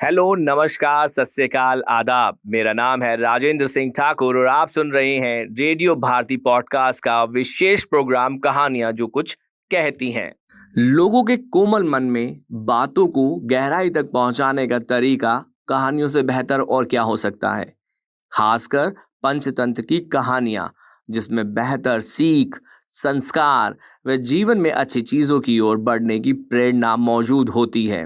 Hello, नमस्कार, सत श्री अकाल, आदाब। मेरा नाम है राजेंद्र सिंह ठाकुर और आप सुन रहे हैं रेडियो भारती पॉडकास्ट का विशेष प्रोग्राम कहानियां जो कुछ कहती हैं। लोगों के कोमल मन में बातों को गहराई तक पहुंचाने का तरीका कहानियों से बेहतर और क्या हो सकता है। खासकर पंचतंत्र की कहानियां जिसमें बेहतर सीख, संस्कार व जीवन में अच्छी चीजों की ओर बढ़ने की प्रेरणा मौजूद होती है।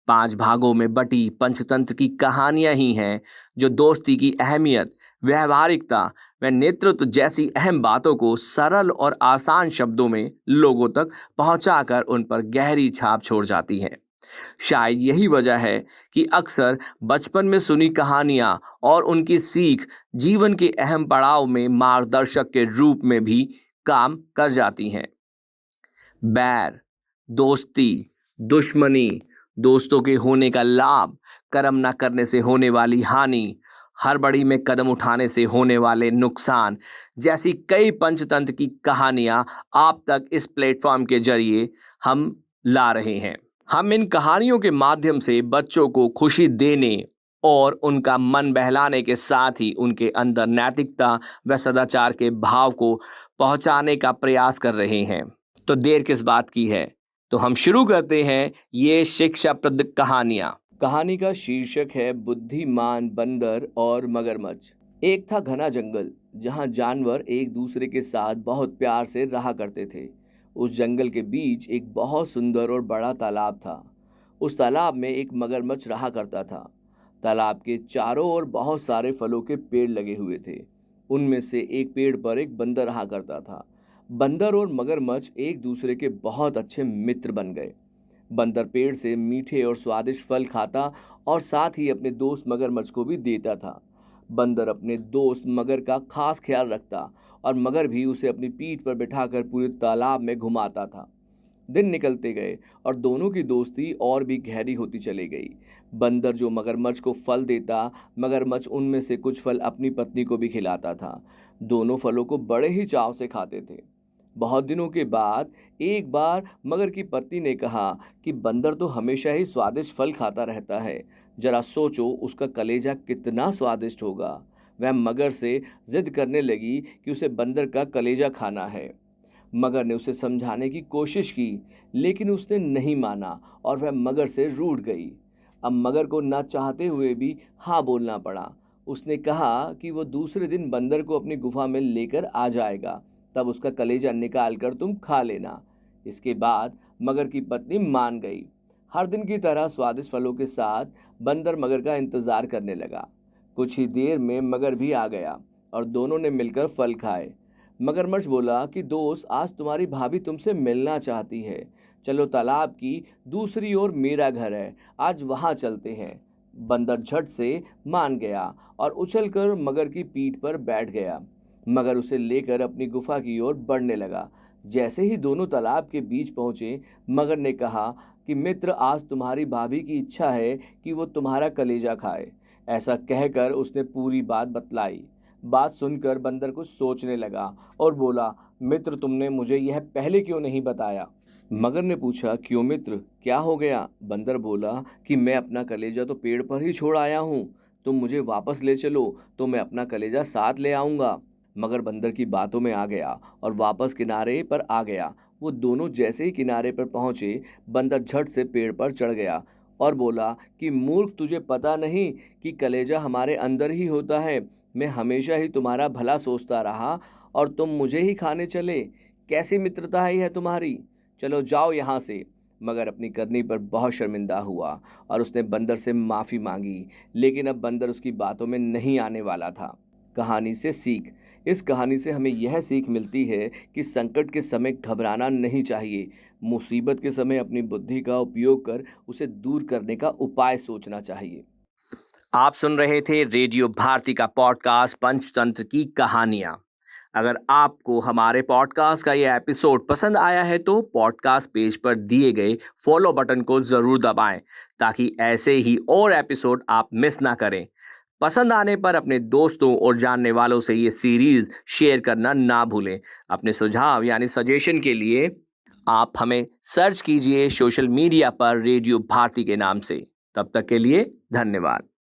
5 भागों में बटी पंचतंत्र की कहानियां ही हैं जो दोस्ती की अहमियत, व्यावहारिकता व नेतृत्व जैसी अहम बातों को सरल और आसान शब्दों में लोगों तक पहुंचाकर उन पर गहरी छाप छोड़ जाती हैं। शायद यही वजह है कि अक्सर बचपन में सुनी कहानियां और उनकी सीख जीवन के अहम पड़ाव में मार्गदर्शक के रूप में भी काम कर जाती हैं। बैर, दोस्ती, दुश्मनी, दोस्तों के होने का लाभ, कर्म न करने से होने वाली हानि, हड़बड़ी में कदम उठाने से होने वाले नुकसान जैसी कई पंचतंत्र की कहानियां आप तक इस प्लेटफॉर्म के जरिए हम ला रहे हैं। हम इन कहानियों के माध्यम से बच्चों को खुशी देने और उनका मन बहलाने के साथ ही उनके अंदर नैतिकता व सदाचार के भाव को पहुंचाने का प्रयास कर रहे हैं। तो देर किस बात की है, तो हम शुरू करते हैं ये शिक्षाप्रद कहानियां। कहानी का शीर्षक है बुद्धिमान बंदर और मगरमच्छ। एक था घना जंगल जहां जानवर एक दूसरे के साथ बहुत प्यार से रहा करते थे। उस जंगल के बीच एक बहुत सुंदर और बड़ा तालाब था। उस तालाब में एक मगरमच्छ रहा करता था। तालाब के चारों ओर बहुत सारे फलों के पेड़ लगे हुए थे। उनमें से एक पेड़ पर एक बंदर रहा करता था। बंदर और मगरमच्छ एक दूसरे के बहुत अच्छे मित्र बन गए। बंदर पेड़ से मीठे और स्वादिष्ट फल खाता और साथ ही अपने दोस्त मगरमच्छ को भी देता था। बंदर अपने दोस्त मगर का खास ख्याल रखता और मगर भी उसे अपनी पीठ पर बिठाकर पूरे तालाब में घुमाता था। दिन निकलते गए और दोनों की दोस्ती और भी गहरी होती चली गई। बंदर जो मगरमच्छ को फल देता, मगरमच्छ उनमें से कुछ फल अपनी पत्नी को भी खिलाता था। दोनों फलों को बड़े ही चाव से खाते थे। बहुत दिनों के बाद एक बार मगर की पत्नी ने कहा कि बंदर तो हमेशा ही स्वादिष्ट फल खाता रहता है, जरा सोचो उसका कलेजा कितना स्वादिष्ट होगा। वह मगर से जिद करने लगी कि उसे बंदर का कलेजा खाना है। मगर ने उसे समझाने की कोशिश की, लेकिन उसने नहीं माना और वह मगर से रूठ गई। अब मगर को ना चाहते हुए भी हाँ बोलना पड़ा। उसने कहा कि वो दूसरे दिन बंदर को अपनी गुफा में लेकर आ जाएगा, तब उसका कलेजा निकाल कर तुम खा लेना। इसके बाद मगर की पत्नी मान गई। हर दिन की तरह स्वादिष्ट फलों के साथ बंदर मगर का इंतजार करने लगा। कुछ ही देर में मगर भी आ गया और दोनों ने मिलकर फल खाए। मगरमच्छ बोला कि दोस्त, आज तुम्हारी भाभी तुमसे मिलना चाहती है। चलो, तालाब की दूसरी ओर मेरा घर है, आज वहां चलते हैं। बंदर झट से मान गया और उछलकर मगर की पीठ पर बैठ गया। मगर उसे लेकर अपनी गुफा की ओर बढ़ने लगा। जैसे ही दोनों तालाब के बीच पहुंचे, मगर ने कहा कि मित्र, आज तुम्हारी भाभी की इच्छा है कि वो तुम्हारा कलेजा खाए। ऐसा कहकर उसने पूरी बात बतलाई। बात सुनकर बंदर कुछ सोचने लगा और बोला, मित्र, तुमने मुझे यह पहले क्यों नहीं बताया। मगर ने पूछा, क्यों मित्र, क्या हो गया। बंदर बोला कि मैं अपना कलेजा तो पेड़ पर ही छोड़ आया हूँ, तुम मुझे वापस ले चलो तो मैं अपना कलेजा साथ ले आऊँगा। मगर बंदर की बातों में आ गया और वापस किनारे पर आ गया। वो दोनों जैसे ही किनारे पर पहुंचे, बंदर झट से पेड़ पर चढ़ गया और बोला कि मूर्ख, तुझे पता नहीं कि कलेजा हमारे अंदर ही होता है। मैं हमेशा ही तुम्हारा भला सोचता रहा और तुम मुझे ही खाने चले। कैसी मित्रता है तुम्हारी। चलो जाओ यहाँ से। मगर अपनी करनी पर बहुत शर्मिंदा हुआ और उसने बंदर से माफ़ी मांगी, लेकिन अब बंदर उसकी बातों में नहीं आने वाला था। कहानी से सीख। इस कहानी से हमें यह सीख मिलती है कि संकट के समय घबराना नहीं चाहिए। मुसीबत के समय अपनी बुद्धि का उपयोग कर उसे दूर करने का उपाय सोचना चाहिए। आप सुन रहे थे रेडियो भारती का पॉडकास्ट पंचतंत्र की कहानियां। अगर आपको हमारे पॉडकास्ट का यह एपिसोड पसंद आया है तो पॉडकास्ट पेज पर दिए गए फॉलो बटन को जरूर दबाएं ताकि ऐसे ही और एपिसोड आप मिस ना करें। पसंद आने पर अपने दोस्तों और जानने वालों से ये सीरीज शेयर करना ना भूलें। अपने सुझाव यानी सजेशन के लिए आप हमें सर्च कीजिए सोशल मीडिया पर रेडियो भारती के नाम से। तब तक के लिए धन्यवाद।